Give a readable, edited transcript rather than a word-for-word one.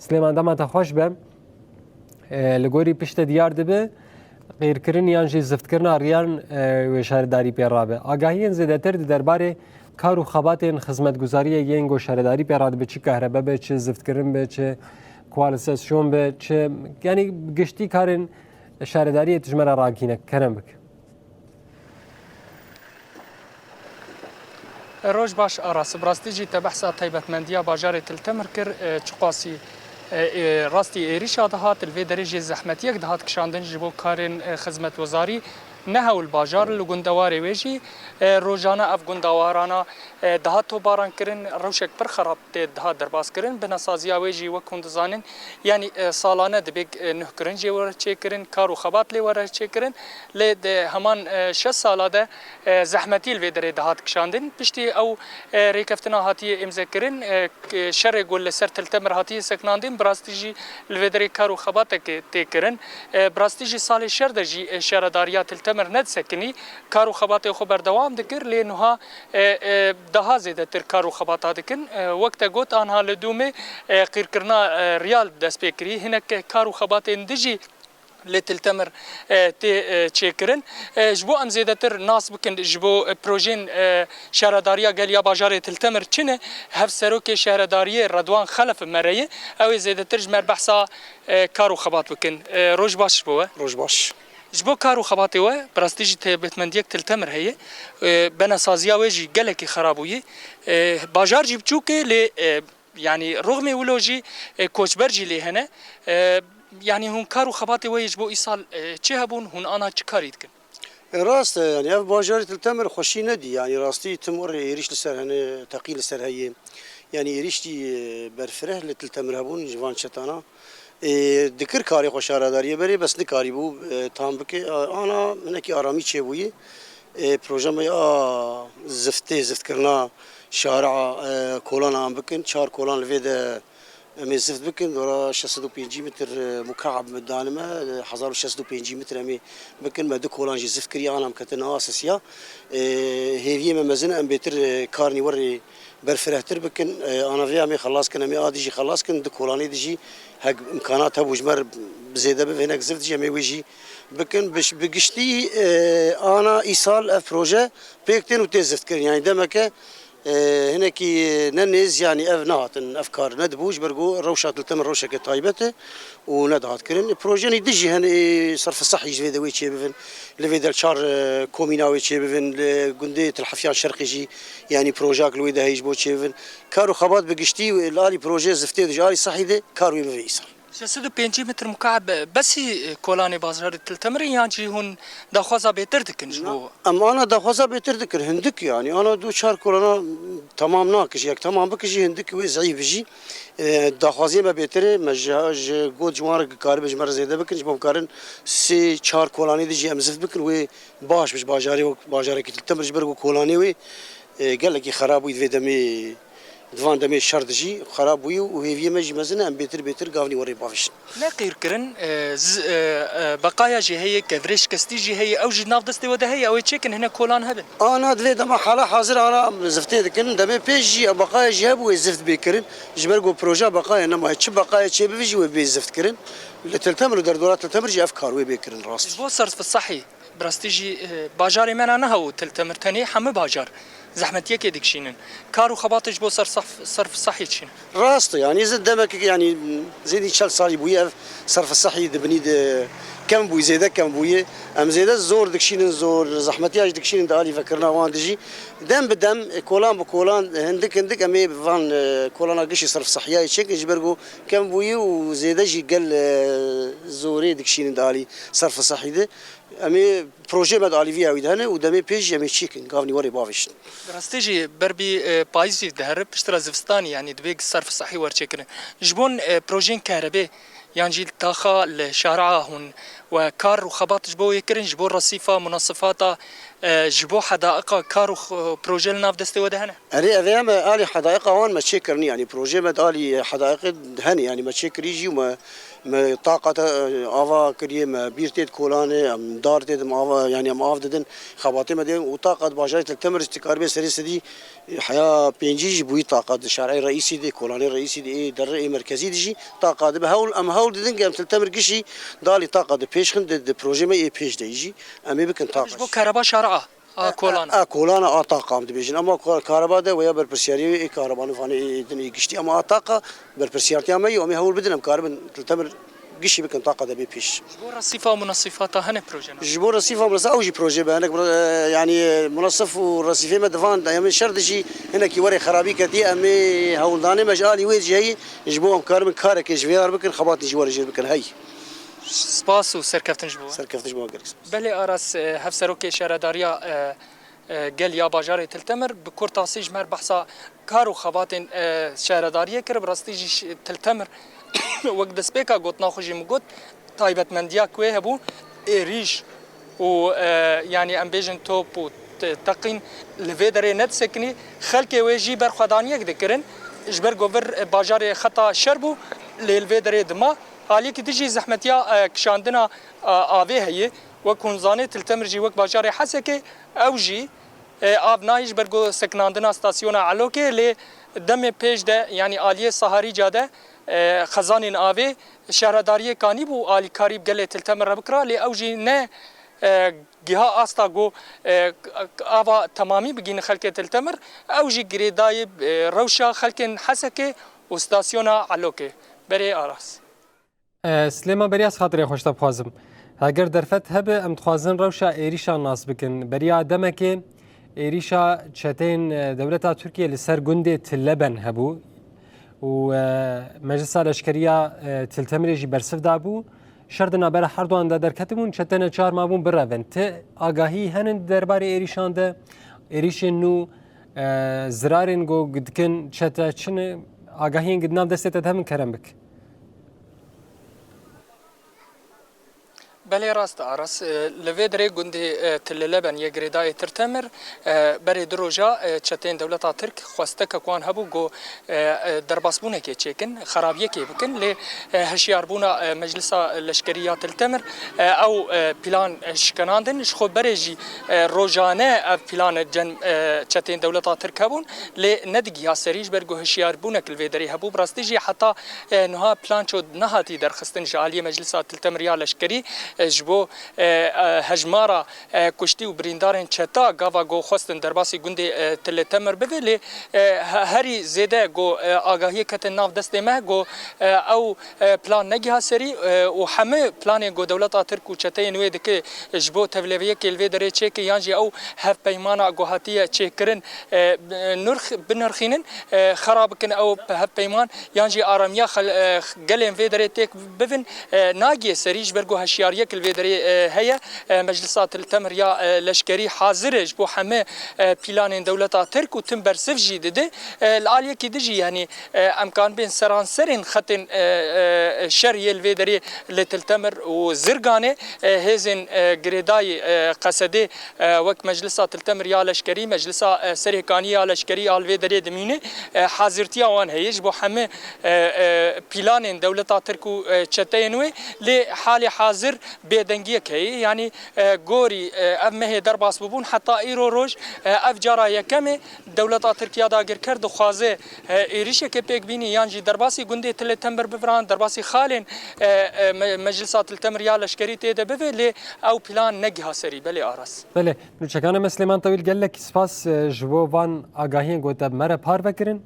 سليمان دما تخوش به لگوری پشت دیار دبه غیر کردن یان جی زفت کردن ریان و شهرداری پیرابه آگاهی زیادتر درباره کار و خبات خدمتگزاری ینگ و شهرداری پیراد به چه کهربا به چه زفت کردن به چه کوالسیون به چه یعنی گشتی کارن شهرداری تجمع راکینه کنم بک روج باش آراس براستیجی تبحثات تایبەتمەندیە باژارێ تلتەمر کرد چقاسی راستی ایریشا دهات الوی درجه زحمتیک دهات کشاندن جبو کارن خدمتگزاری نه ول باجار لگندواری ویجی روزانه اف گندوارانا دهات تو باران کرن روشک پر خراب دهات درباس کرن بناسازیا ویجی و کندزانن یعنی سالانه دبیگ نه کرن جی ور چه کرن کارو خبات لی ور چه کرن ل همان 6 ساله ده زحمتی الوی در دهات کشاندن پشتی او ریکفتنا هاتی امزا کرن شر گل سر تلتمر هاتی سکناندن براستیجی الوی در کارو خبات تی کرن براستیجی سال شر دجی شهرداریات تمر ند سکنی کارو خبات خو بردوام دکر لینها ده زیاده تر کارو خبات دکن وقت گوت آنها لدومه قیر کرنا ریال دست بکری هنک کارو خبات اندجی لتلتمر تی چیکرن جبو ام زیاده تر ناس بکن جبو پروژین شهرداریا گلیا باجار تلتمر چنه هف سروک شهرداری رضوان خلف مریه او زیاده تر جمر بحثا کارو خبات بکن روز باش بو روز باش جبو کارو خباتی و براستیجی تایبەتمەندیەک تلتەمر هەیە بەنەسازیا وێژی گەلێکی خراببووی باژار جی بچووکێ لێ یعنی ڕۆغمێ ولۆژی کۆچبەرجی لێ هەنە یعنی هون کارو خباتی وەیەش بۆ ئیساڵ چێ هەبوون هون ئانا چ کاری دکن راست يعني اف باجار تلتمر خوشي ندي يعني راستي تمر يريش لسر هنا تقيل لسر هي يعني يريشتي برفره لتلتمر هبون جوان شتانا دکر کاری خوشحالداریه بری بس نکاری بو تام بکه آنا منکی آرامی چه بویی پروژه می زفت کرنا شارع کلان آم بکن 4 کلان لوید می زفت بکن دورا 650 متر مکعب مدانمه 1650 متر می بکن ما 2 کلان جی زفت کری آنام کتنا اساسیا هیویه مزنه ام بهتر کارنی وری برفرهتر بکن انا ویا می خلاص کنم می آدی جی خلاص کن 2 کلانی دیجی هک امکانات ها بوجمر زیاده به هناك زفت جمعی ویجی بکن بش بگشتی آنا ایسال اف پروژه پیکتن و تزفت کردن یعنی دمکه هناك ننز يعني اف نهاتن افكار ندبوج برجو روشات التمر روشه كتايبته وندهات كرن بروجيني دجي هن صرف صحي جفيدا ويتشي بفن لفيدا شار كومينا ويتشي بفن لجندية الحفيان الشرقي جي يعني بروجاك لويدا هيج بوتشي بفن كارو خبات بقشتي الالي بروجي زفتي دجالي صحي ده كارو يبفيسر 650 متر مكعب بس كولاني بازار تلتمر يعني هون دخوازا بيتر دكن جبو اما انا دخوازا بيتر دكن هندك يعني انا 2 كولانا تمام ناقش ياك تمام بكجي هندك وزعيف جي دخوازي ما بيتر مجاج جود جوار قارب جمر زياده بكن جبو كارن 4 كولاني دي امزف بكن و باش مش باجاري تلتمر جبر كولاني و قال لك خراب ويدمي دوان دمي شردجي خراب وي وهي مجي مزنا ام بيتر قاوني وري بافش لا قير كرن بقايا جي هي كفريش كستي جي هي او جي ناف دستي ودا هي او تشيكن هنا كولان هبن انا دلي دما حاله حاضر انا زفتي دكن دمي بيجي بقايا جي هبو زفت بيكرن جبرغو بروجا بقايا انما تش بقايا تشي بيجي وبي زفت كرن لتلتمر دردورات تلتمر جي افكار وي بيكرن راس بو صرف الصحي براستيجي باجاري من انا هو تلتمر تاني حم باجار زحمتيه كيدك شينن كارو خباطج بو صرف الصحي تشين راست يعني زد دمك يعني زيد شال صاري بويا صرف الصحي دبني كم بوي زيدا كم بوي ام زيدا زور دكشين زور زحمتي اج دكشين دالي فكرنا وان دجي دم بدم كولان بكولان هندك امي فان كولان قشي صرف صحيه يشك جبرغو كم بوي وزيدا جي قال زوري دكشين دالي صرف صحي ده امي بروجي مد اليفيا ويدهنه ودمي بيج امي تشيكن قافني وري بافش راستيجي بربي بايزي دهرب بشترا زفستاني يعني دبيك الصرف الصحي ورشكن جبون بروجين كهرباء يعني جيل تاخا الشارع هون وكار وخباط جبو يكرن جبو الرصيفة منصفاتها جبو حدائق كارو بروجيل ناف دستي ودهنا أنا آلي حدائق وان ما تشكرني يعني بروجي ما آلي حدائق هني يعني ما تشكر يجي ما طاقة آوا كريه ما بيرتيد كولانه دارتيد ما آوا يعني ما آفددن خباطي ما دين وطاقة باجارة التمر استقرار بسري سدي حياة بينجي بوي طاقة الشرعي الرئيسي دي كولاني الرئيسي دي در مركزي دي طاقة ده بهول هول ددن قام التمر قشي دالي طاقة ده بيشخن ده بروجي ما بيش ده يجي أمي بكن طاقة جبو كهرباء شارعة كولانا كولانا طاقة عم تبيجن أما كهرباء ده ويا بربسياري كهرباء نفاني دني قشتي أما طاقة بربسيارتي أما يومي هول بدنا كهرباء التمر قشي بكن طاقة ده بيش جبو رصيفة ومنصفات هنا بروجينا جبور رصيفة منصف أو جي بروجي بهناك يعني منصف ورصيفة ما دفان دائما شرط شيء هنا كي وري خرابي كتي أمي هول داني مجالي ويجي هي جبوهم كهرباء كارك جوير بكن خباطي جوار جير بكن هاي سباس وسركفتن جبو سركفت جبوها قريس بله أرس هفسروكي شهرداريا قال يا باجاري تلتمر بكورتاسي جمر بحثا كارو خباتن شهردارية كرب راستيجي تلتمر وقت دسبيكا قوت ناخوجي مقوت تايبت منديا كوي هبو ريش و يعني امبيجن توب و تقين لفيدري ند سكني خلكي ويجي برخدانيك دكرن جبر جوفر باجاري خطا شربو للفيدري دما حالي كي تجي زحمتيا كشاندنا آوي هي وكون زاني تلتمرجي وك باجاري حسكي او جي آب نايش برگو سکناندنا استاسیون علوکه لی دم پیش ده یعنی آلیه سهاری جاده خزانین آوی شهرداری کانی بو آلی کاریب گله تلتمر بکرا لی اوجی نه جها آستا گو آوا تمامی بگین خلک تلتمر اوجی گریدای روشا خلک حسکه و استاسیون علوکه بری آراس سليمان برياس خاطري خوش تبخوازم اگر درفت هبه ام تخوازن روشا ایریشا ناس بکن بریا دمکه ایریشا چتین دولتا ترکیه لسر گنده تلبن هبو و مجلس لشکریا تلتمریجی برسف دابو شردنا بر هر دوان دا درکتمون چتن چار مابون براون ته آگاهی هنن درباره ایریشان ده ایریشن نو زرارن گو گدکن چتا چن آگاهی گدنام دستت همین کرم بک بله راست آراس لویدری گندی تللبن یه گریدای ترتمر بری دروجا چتین دولتا ترک خواسته که کوان هبو گو درباسبونه که چکن خرابیه که بکن لی هشیاربونا مجلس لشکریات تلتمر او پلان شکناندن شخو بریجی روجانه پلان جن چتین دولتا ترک هبون لی ندگی ها سریج برگو هشیاربونه که لویدری هبو براستیجی حتی نها پلان چود نهاتی درخستن جالی مجلس تلتمر یا لشکری جبو هجمارا کشتی و بریندارن چتا گاوا گو خواستن درباسی گنده تلتمر بگلی هری زیده گو آگاهی کتن ناف دست مه گو او پلان نگی ها سری و همه پلان گو دولتا ترک و چتای نوی دکه جبو تولویه که الوی داره چه که یانجی او هف پیمانا گو هاتیه چه کرن نرخ بنرخینن خراب کن او هف پیمان یانجی آرامیا گلین وی داره تک ببین ناگی سریج برگو هشیاریه که الوی داره هیا مجلسات التمر یا لشکری حاضرش بو همه پلان دولتا ترک و تم برسف جی دده العالیه کی دجی یعنی امکان بین سرانسرین خطن شریه الوی داره لتلتمر و زرگانه هزن گریدای قصده وقت مجلسات التمر یا لشکری مجلسا سرهکانی یا لشکری الوی داره دمینه حاضرتی آوان هیچ بو همه پلان دولتا ترک و چتینوی لی حال حاضر بدنگی که یعنی گوری امه درباس ببون حتی ایرو روش افجارا یکمه دولت ترکیه داگر کرد خوازه ایریشه که پیک بینی یانجی درباسی گنده تل تمبر بفران درباسی خالن مجلسات التمر یا لشکری تیده بوی لی او پلان نگه سری بله آراس بله نوچکانه مسلمان طویل گل لك سپاس جوو وان آگاهین گوته مره پار بکرن